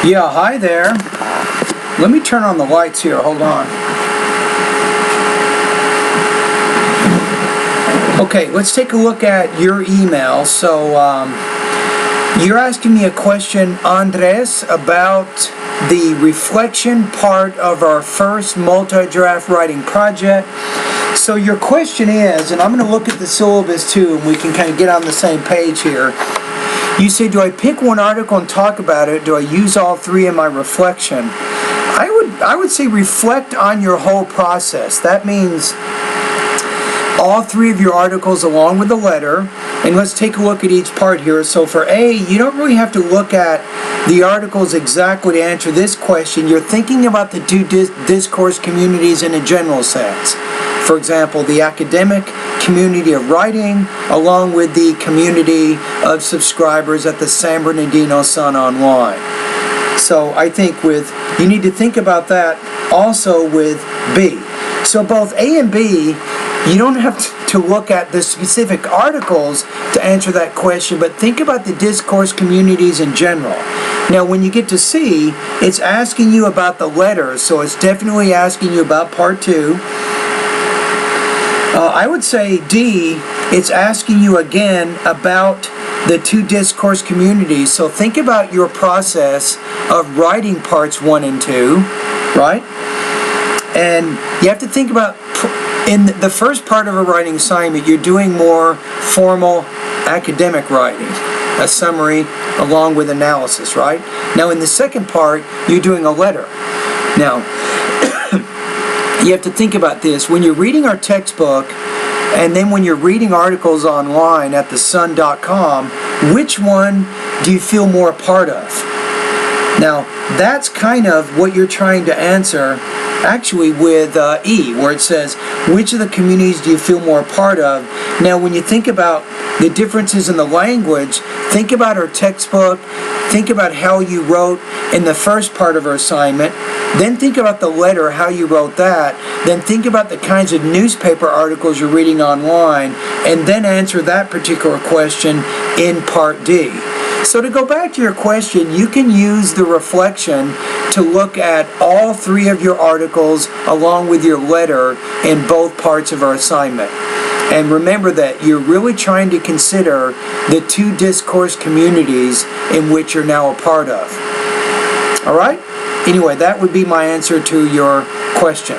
Yeah, hi there. Let me turn on the lights here. Hold on. Okay, let's take a look at your email. So, you're asking me a question, Andres, about the reflection part of our first multi-draft writing project. So your question is, and I'm going to look at the syllabus too, and we can kind of get on the same page here. You say, do I pick one article and talk about it? Do I use all three in my reflection? I would say reflect on your whole process. That means all three of your articles along with the letter. And let's take a look at each part here. So for A, you don't really have to look at the articles exactly to answer this question. You're thinking about the two discourse communities in a general sense. For example, the academic community of writing, along with the community of subscribers at the San Bernardino Sun Online. So I think you need to think about that also with B. So both A and B, you don't have to look at the specific articles to answer that question, but think about the discourse communities in general. Now when you get to C, it's asking you about the letters, so it's definitely asking you about part 2. I would say D, it's asking you again about the two discourse communities. So think about your process of writing parts 1 and 2, right? And you have to think about, in the first part of a writing assignment, you're doing more formal academic writing, a summary along with analysis, right? Now in the second part, you're doing a letter. Now, you have to think about this. When you're reading our textbook, and then when you're reading articles online at thesun.com, which one do you feel more a part of? Now, that's kind of what you're trying to answer actually with E, where it says, which of the communities do you feel more a part of? Now, when you think about the differences in the language, think about our textbook, think about how you wrote in the first part of our assignment, then think about the letter, how you wrote that, then think about the kinds of newspaper articles you're reading online, and then answer that particular question in part D. So to go back to your question, you can use the reflection to look at all three of your articles along with your letter in both parts of our assignment. And remember that you're really trying to consider the two discourse communities in which you're now a part of. All right? Anyway, that would be my answer to your question.